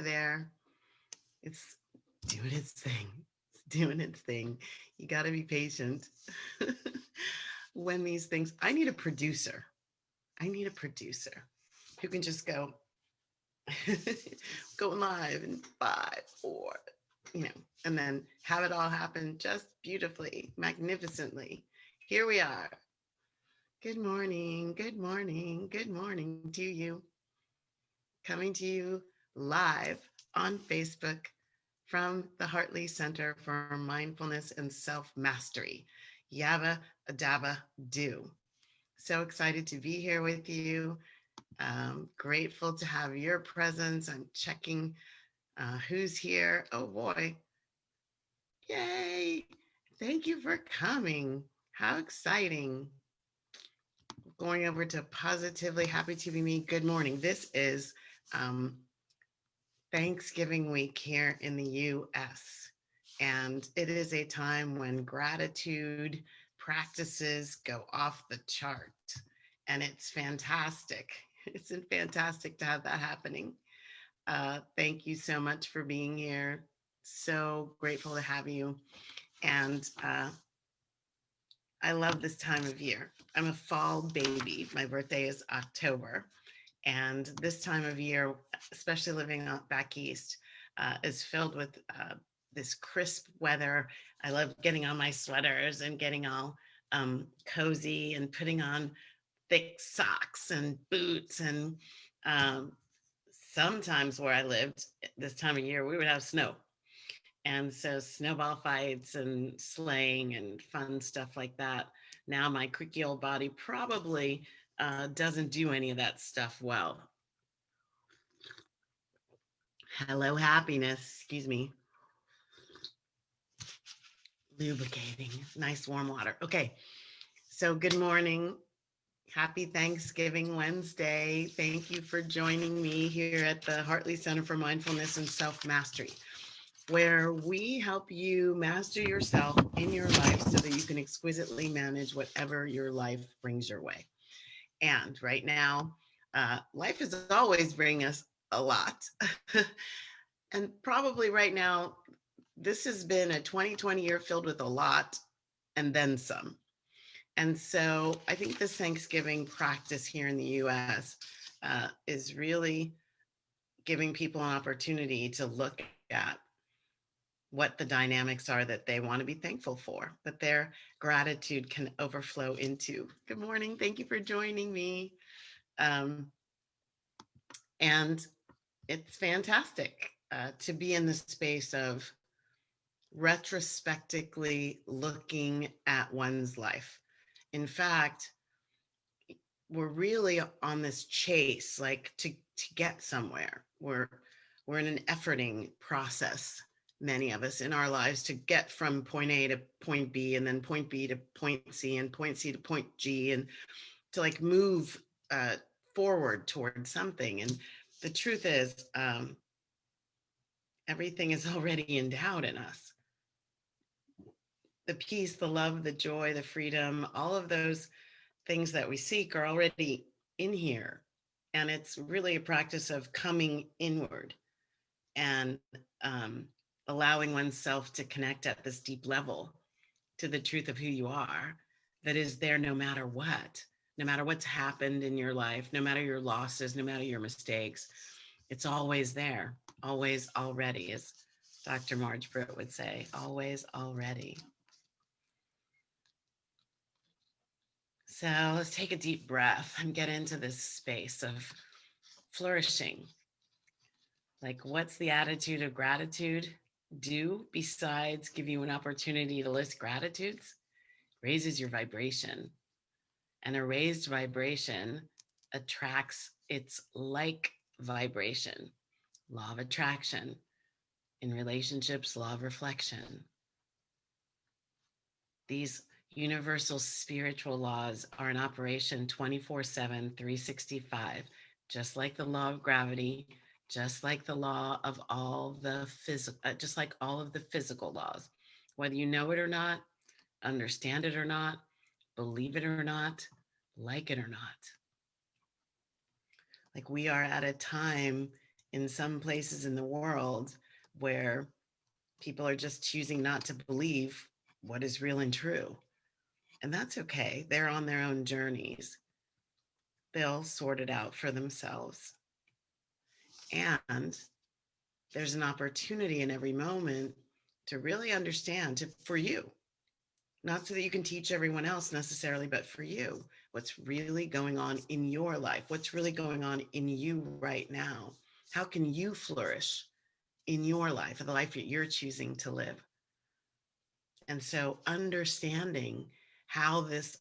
there. It's doing its thing. It's doing its thing. You got to be patient. When these things, I need a producer. I need a producer who can just go, go live in 5, 4, and then have it all happen just beautifully, magnificently. Here we are. Good morning, good morning, good morning to you. Coming to you live on Facebook from the Hartley Center for Mindfulness and Self-Mastery. Yabba Dabba Do. So excited to be here with you. Grateful to have your presence. I'm checking who's here. Oh boy. Yay. Thank you for coming. How exciting. Going over to Positively Happy to Be Me. Good morning. This is Thanksgiving week here in the US. And it is a time when gratitude practices go off the chart. And it's fantastic. It's fantastic to have that happening. Thank you so much for being here. So grateful to have you. And I love this time of year. I'm a fall baby. My birthday is October. And this time of year, especially living back east, is filled with this crisp weather. I love getting on my sweaters and getting all cozy and putting on thick socks and boots. And sometimes where I lived this time of year, we would have snow. And so snowball fights and sleighing and fun stuff like that. Now my creaky old body probably doesn't do any of that stuff well. Hello, happiness. Excuse me. Lubricating. Nice warm water. Okay. So good morning. Happy Thanksgiving Wednesday. Thank you for joining me here at the Hartley Center for Mindfulness and Self-Mastery, where we help you master yourself in your life so that you can exquisitely manage whatever your life brings your way. And right now, life is always bringing us a lot. And probably right now, this has been a 2020 year filled with a lot and then some. And so I think this Thanksgiving practice here in the US is really giving people an opportunity to look at what the dynamics are that they want to be thankful for, that their gratitude can overflow into. Good morning. Thank you for joining me. And it's fantastic to be in the space of retrospectively looking at one's life. In fact, we're really on this chase, like to get somewhere. We're in an efforting process, many of us in our lives, to get from point A to point B, and then point B to point C, and point C to point G, and to like move forward towards something. And the truth is, everything is already endowed in us. The peace, the love, the joy, the freedom, all of those things that we seek are already in here. And it's really a practice of coming inward and allowing oneself to connect at this deep level to the truth of who you are, that is there no matter what, no matter what's happened in your life, no matter your losses, no matter your mistakes. It's always there, always already, as Dr. Marge Britt would say, always already. So let's take a deep breath and get into this space of flourishing. Like, what's the attitude of gratitude do besides give you an opportunity to list gratitudes? Raises your vibration. And a raised vibration attracts its like vibration. Law of attraction. In relationships, law of reflection. These universal spiritual laws are in operation 24/7, 365, just like the law of gravity, just like the law of all the just like all of the physical laws. Whether you know it or not, understand it or not, believe it or not, like it or not. Like, we are at a time in some places in the world where people are just choosing not to believe what is real and true. And that's okay. They're on their own journeys. They'll sort it out for themselves. And there's an opportunity in every moment to really understand for you, not so that you can teach everyone else necessarily, but for you, what's really going on in your life, what's really going on in you right now. How can you flourish in your life, the life that you're choosing to live? And so understanding how this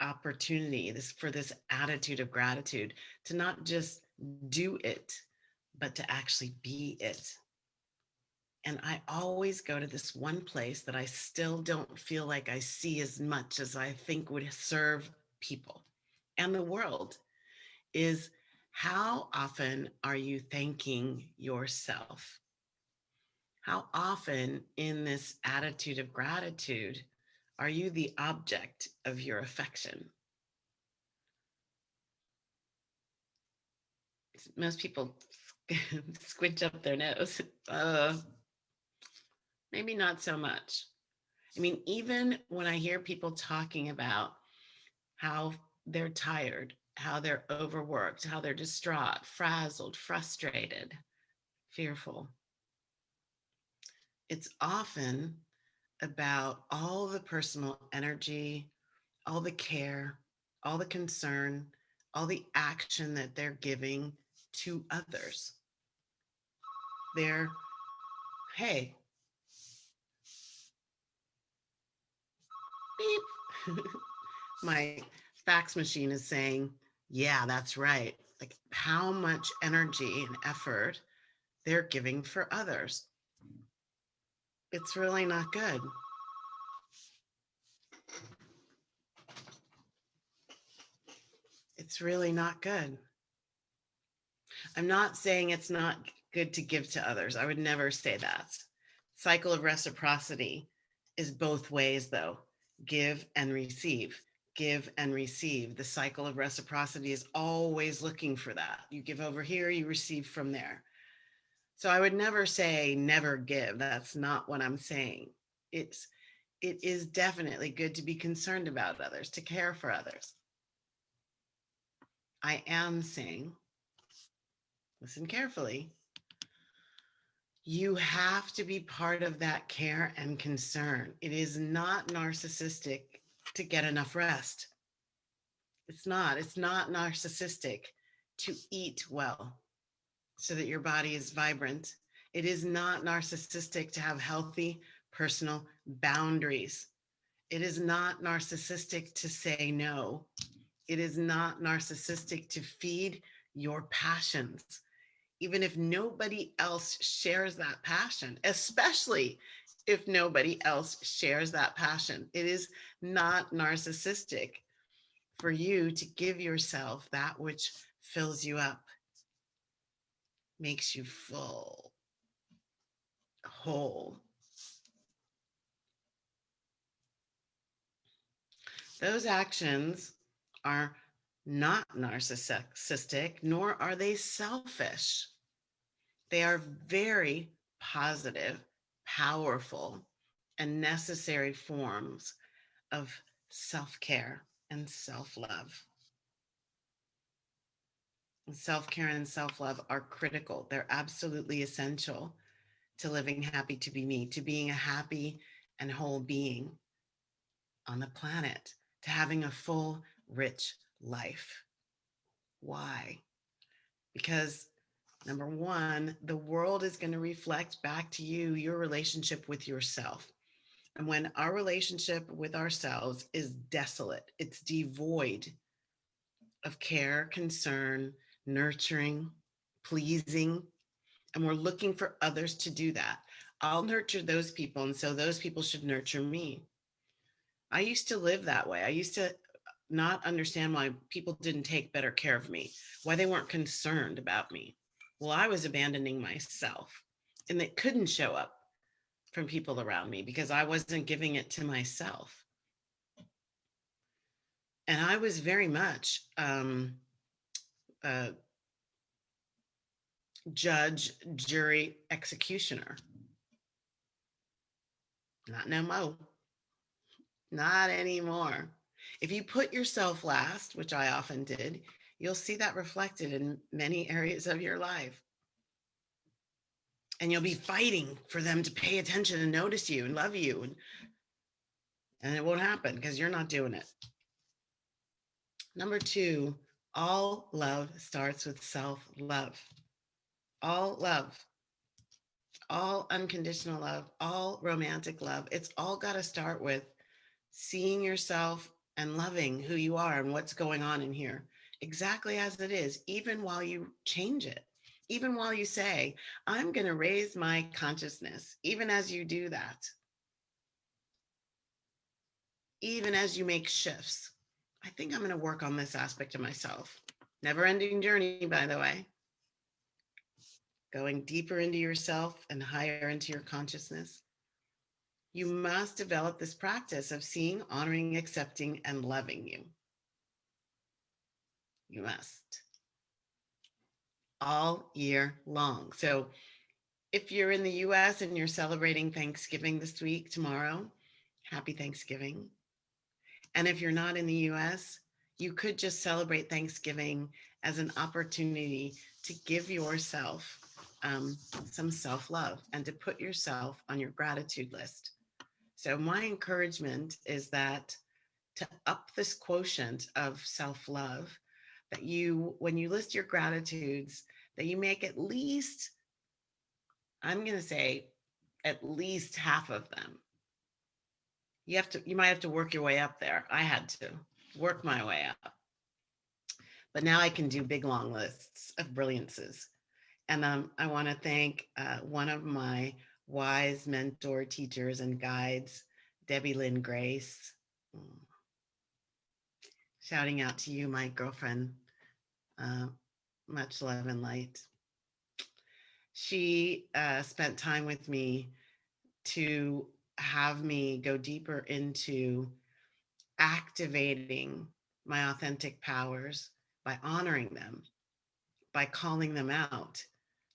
opportunity, this attitude of gratitude, to not just do it, but to actually be it. And I always go to this one place that I still don't feel like I see as much as I think would serve people and the world, is how often are you thanking yourself? How often in this attitude of gratitude are you the object of your affection? Most people squinch up their nose. Maybe not so much. I mean, even when I hear people talking about how they're tired, how they're overworked, how they're distraught, frazzled, frustrated, fearful, it's often about all the personal energy, all the care, all the concern, all the action that they're giving to others. They're, hey, beep. My fax machine is saying, yeah, that's right. Like how much energy and effort they're giving for others. It's really not good. It's really not good. I'm not saying it's not good to give to others. I would never say that. Cycle of reciprocity is both ways, though. Give and receive. Give and receive. The cycle of reciprocity is always looking for that. You give over here, you receive from there. So I would never say never give. That's not what I'm saying. It's it is definitely good to be concerned about others, to care for others. I am saying, listen carefully, you have to be part of that care and concern. It is not narcissistic to get enough rest. It's not. It's not narcissistic to eat well so that your body is vibrant. It is not narcissistic to have healthy personal boundaries. It is not narcissistic to say no. It is not narcissistic to feed your passions, even if nobody else shares that passion, especially if nobody else shares that passion. It is not narcissistic for you to give yourself that which fills you up, makes you full, whole. Those actions are not narcissistic, nor are they selfish. They are very positive, powerful, and necessary forms of self care and self love. Self care and self love are critical, they're absolutely essential to living happy to be me, to being a happy and whole being on the planet, to having a full, rich life. Why? Because number one, the world is going to reflect back to you your relationship with yourself. And when our relationship with ourselves is desolate, it's devoid of care, concern, nurturing, pleasing, and we're looking for others to do that. I'll nurture those people, and so those people should nurture me. I used to live that way. I used to not understand why people didn't take better care of me, why they weren't concerned about me. Well, I was abandoning myself, and it couldn't show up from people around me because I wasn't giving it to myself. And I was very much uh, judge, jury, executioner. Not no mo. Not anymore. If you put yourself last, which I often did, you'll see that reflected in many areas of your life. And you'll be fighting for them to pay attention and notice you and love you. And it won't happen because you're not doing it. Number 2, all love starts with self-love. All love, all unconditional love, all romantic love. It's all got to start with seeing yourself and loving who you are and what's going on in here exactly as it is, even while you change it, even while you say, I'm going to raise my consciousness, even as you do that, even as you make shifts. I think I'm going to work on this aspect of myself. Never ending journey, by the way. Going deeper into yourself and higher into your consciousness. You must develop this practice of seeing, honoring, accepting, and loving you. You must. All year long. So if you're in the US and you're celebrating Thanksgiving this week, tomorrow, happy Thanksgiving. And if you're not in the US, you could just celebrate Thanksgiving as an opportunity to give yourself some self-love and to put yourself on your gratitude list. So my encouragement is that to up this quotient of self-love, that you, when you list your gratitudes, that you make at least, I'm going to say, at least half of them. You might have to work your way up there. I had to work my way up. But now I can do big, long lists of brilliances. And I want to thank one of my wise mentor teachers and guides, Debbie Lynn Grace. Shouting out to you, my girlfriend. Much love and light. She spent time with me to have me go deeper into activating my authentic powers by honoring them, by calling them out,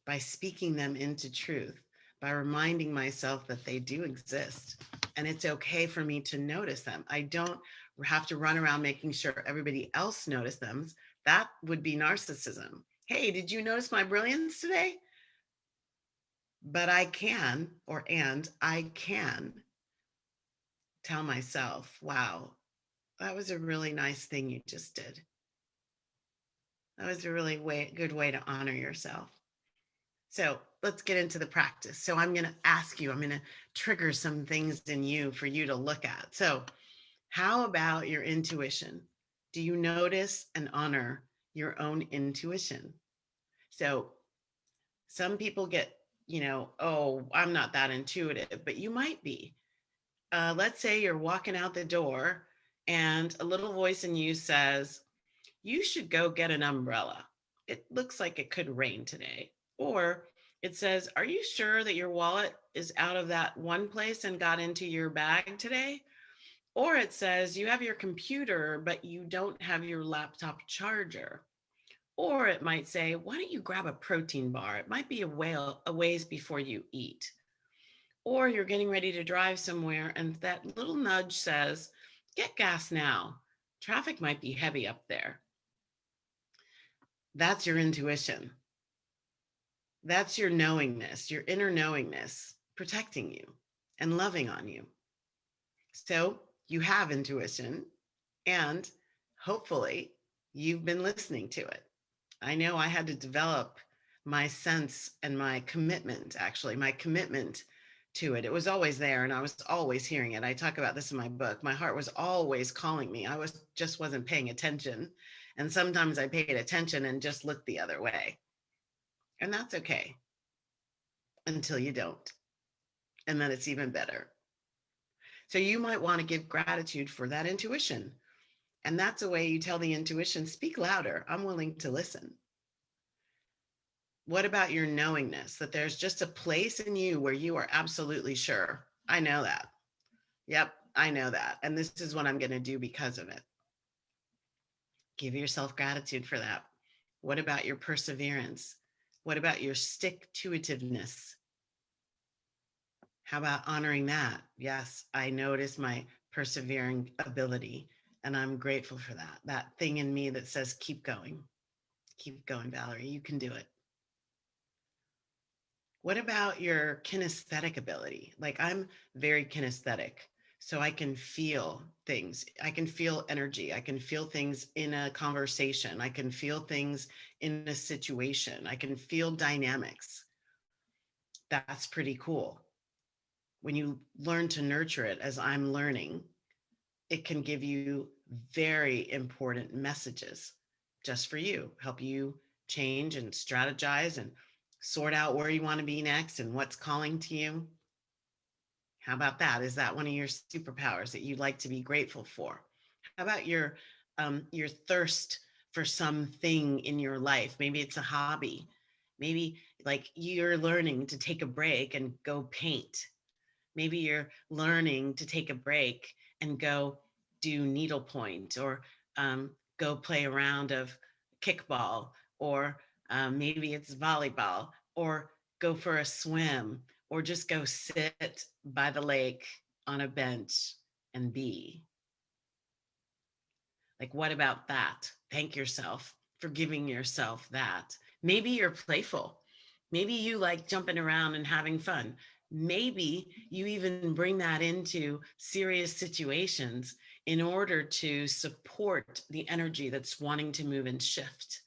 by speaking them into truth, by reminding myself that they do exist. And it's okay for me to notice them. I don't have to run around making sure everybody else notices them. That would be narcissism. Hey, did you notice my brilliance today? But I can tell myself, wow, that was a really nice thing you just did. That was a really good way to honor yourself. So let's get into the practice. So I'm going to ask you, I'm going to trigger some things in you for you to look at. So how about your intuition? Do you notice and honor your own intuition? So some people get, oh, I'm not that intuitive, but you might be. Let's say you're walking out the door and a little voice in you says, you should go get an umbrella. It looks like it could rain today. Or it says, are you sure that your wallet is out of that one place and got into your bag today? Or it says, you have your computer, but you don't have your laptop charger. Or it might say, why don't you grab a protein bar? It might be a ways before you eat. Or you're getting ready to drive somewhere and that little nudge says, get gas now. Traffic might be heavy up there. That's your intuition. That's your knowingness, your inner knowingness protecting you and loving on you. So you have intuition and hopefully you've been listening to it. I know I had to develop my sense and my commitment to it. It was always there and I was always hearing it. I talk about this in my book. My heart was always calling me. I just wasn't paying attention. And sometimes I paid attention and just looked the other way. And that's okay until you don't. And then it's even better. So you might want to give gratitude for that intuition. And that's a way you tell the intuition, speak louder. I'm willing to listen. What about your knowingness that there's just a place in you where you are absolutely sure? I know that. Yep, I know that. And this is what I'm going to do because of it. Give yourself gratitude for that. What about your perseverance? What about your stick-to-itiveness? How about honoring that? Yes, I notice my persevering ability, and I'm grateful for that. That thing in me that says, keep going. Keep going, Valerie. You can do it. What about your kinesthetic ability? Like, I'm very kinesthetic, so I can feel things. I can feel energy. I can feel things in a conversation. I can feel things in a situation. I can feel dynamics. That's pretty cool. When you learn to nurture it, as I'm learning, it can give you very important messages just for you, help you change and strategize and sort out where you want to be next and what's calling to you. How about that? Is that one of your superpowers that you'd like to be grateful for? How about your thirst for something in your life? Maybe it's a hobby. Maybe like you're learning to take a break and go paint. Maybe you're learning to take a break and go do needlepoint or go play a round of kickball, or maybe it's volleyball, or go for a swim, or just go sit by the lake on a bench and be. Like, what about that? Thank yourself for giving yourself that. Maybe you're playful. Maybe you like jumping around and having fun. Maybe you even bring that into serious situations in order to support the energy that's wanting to move and shift.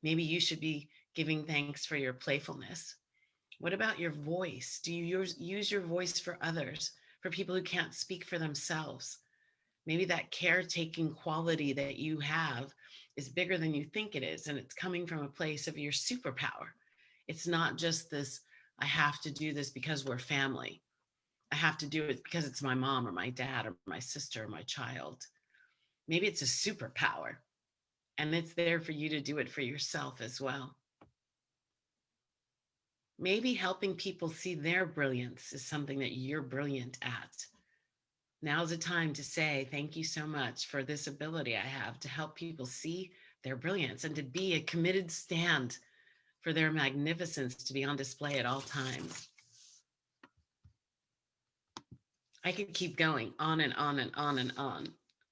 Maybe you should be giving thanks for your playfulness. What about your voice? Do you use your voice for others, for people who can't speak for themselves? Maybe that caretaking quality that you have is bigger than you think it is, and it's coming from a place of your superpower. It's not just this, I have to do this because we're family. I have to do it because it's my mom or my dad or my sister or my child. Maybe it's a superpower, and it's there for you to do it for yourself as well. Maybe helping people see their brilliance is something that you're brilliant at. Now's the time to say, thank you so much for this ability I have to help people see their brilliance and to be a committed stand for their magnificence to be on display at all times. I could keep going on and on and on and on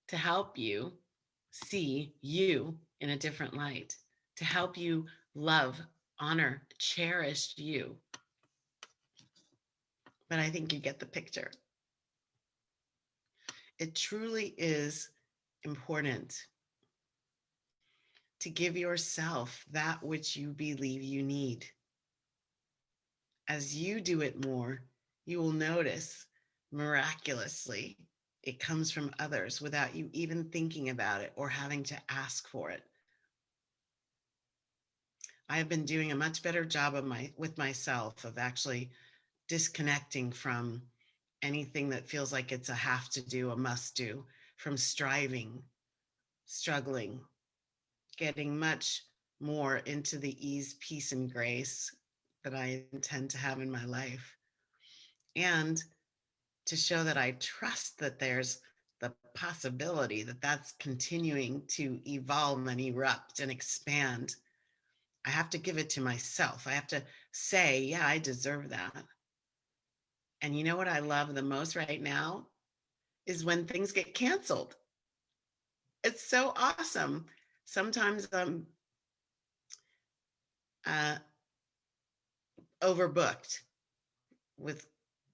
to help you see you in a different light, to help you love, honor, cherish you. But I think you get the picture. It truly is important to give yourself that which you believe you need. As you do it more, you will notice miraculously it comes from others without you even thinking about it or having to ask for it. I have been doing a much better job with myself of actually disconnecting from anything that feels like it's a have to do, a must do, from striving, struggling, getting much more into the ease, peace, and grace that I intend to have in my life. And to show that I trust that there's the possibility that that's continuing to evolve and erupt and expand. I have to give it to myself. I have to say, yeah, I deserve that. And you know what I love the most right now is when things get canceled. It's so awesome. Sometimes I'm uh, overbooked with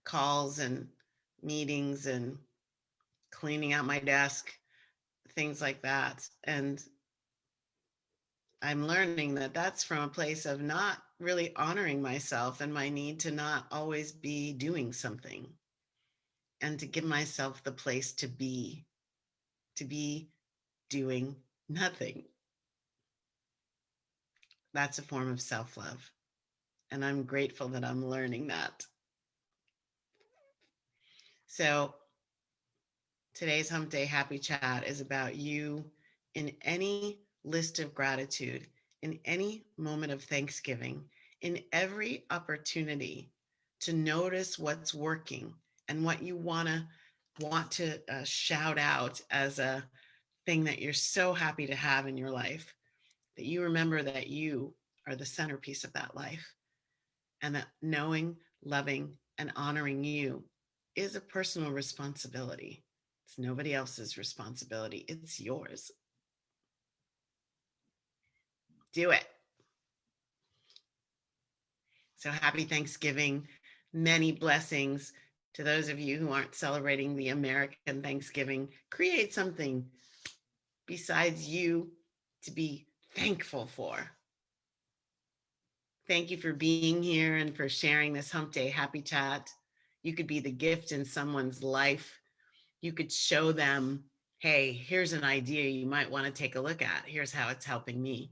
calls and meetings and cleaning out my desk, things like that. And I'm learning that that's from a place of not really honoring myself and my need to not always be doing something, and to give myself the place to be doing nothing. That's a form of self-love. And I'm grateful that I'm learning that. So today's Hump Day Happy Chat is about you in any list of gratitude, in any moment of thanksgiving, in every opportunity to notice what's working and what you want to shout out as a thing that you're so happy to have in your life, that you remember that you are the centerpiece of that life. And that knowing, loving, and honoring you is a personal responsibility. It's nobody else's responsibility, it's yours. Do it. So happy Thanksgiving. Many blessings to those of you who aren't celebrating the American Thanksgiving. Create something besides you to be thankful for. Thank you for being here and for sharing this Hump Day Happy Chat. You could be the gift in someone's life. You could show them, hey, here's an idea you might want to take a look at. Here's how it's helping me.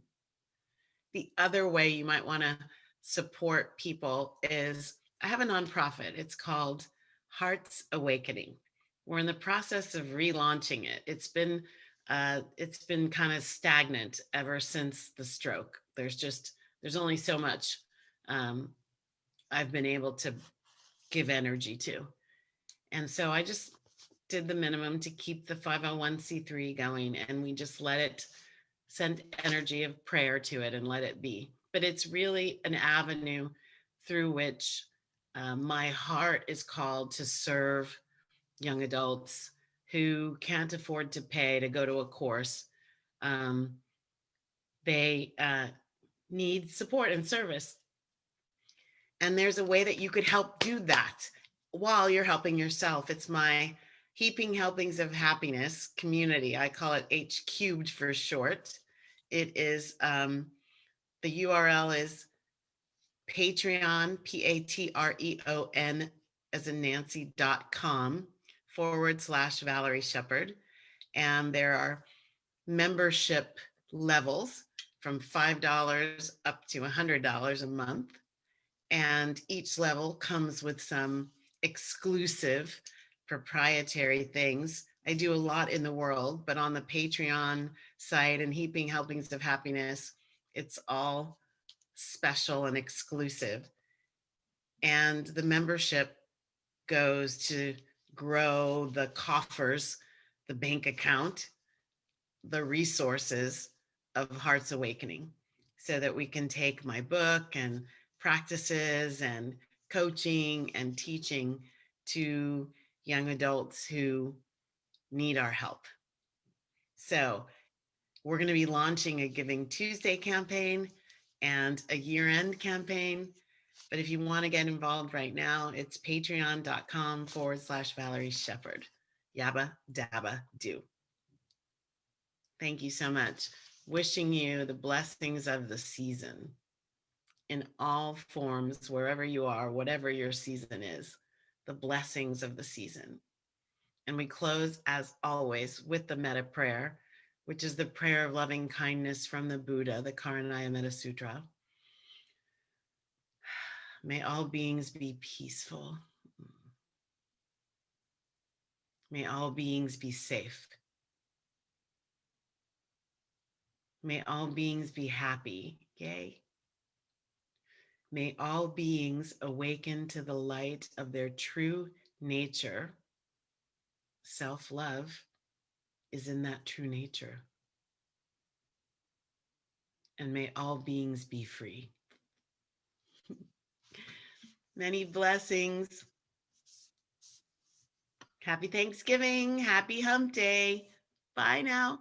The other way you might want to support people is I have a nonprofit. It's called Hearts Awakening. We're in the process of relaunching it. It's been kind of stagnant ever since the stroke. There's only so much I've been able to give energy to. And so I just did the minimum to keep the 501c3 going, and we just let it send energy of prayer to it and let it be. But it's really an avenue through which my heart is called to serve young adults who can't afford to pay to go to a course. Um, they need support and service. And there's a way that you could help do that while you're helping yourself. It's my Heaping Helpings of Happiness community. I call it H cubed for short. It is, the URL is Patreon, Patreon, as in Nancy.com/Valerie Shepherd. And there are membership levels from $5 up to $100 a month. And each level comes with some exclusive proprietary things. I do a lot in the world, but on the Patreon site and Heaping Helpings of Happiness, it's all special and exclusive. And the membership goes to grow the coffers, the bank account, the resources of Hearts Awakening, so that we can take my book and practices and coaching and teaching to young adults who need our help. So we're going to be launching a Giving Tuesday campaign and a year-end campaign. But if you want to get involved right now, it's patreon.com/Valerie Shepherd. Yabba dabba do. Thank you so much. Wishing you the blessings of the season in all forms, wherever you are, whatever your season is, the blessings of the season. And we close, as always, with the metta prayer, which is the prayer of loving kindness from the Buddha, the Karanaya Metta Sutra. May all beings be peaceful. May all beings be safe. May all beings be happy. Yay. May all beings awaken to the light of their true nature. Self-love is in that true nature. And may all beings be free. Many blessings. Happy Thanksgiving. Happy Hump Day. Bye now.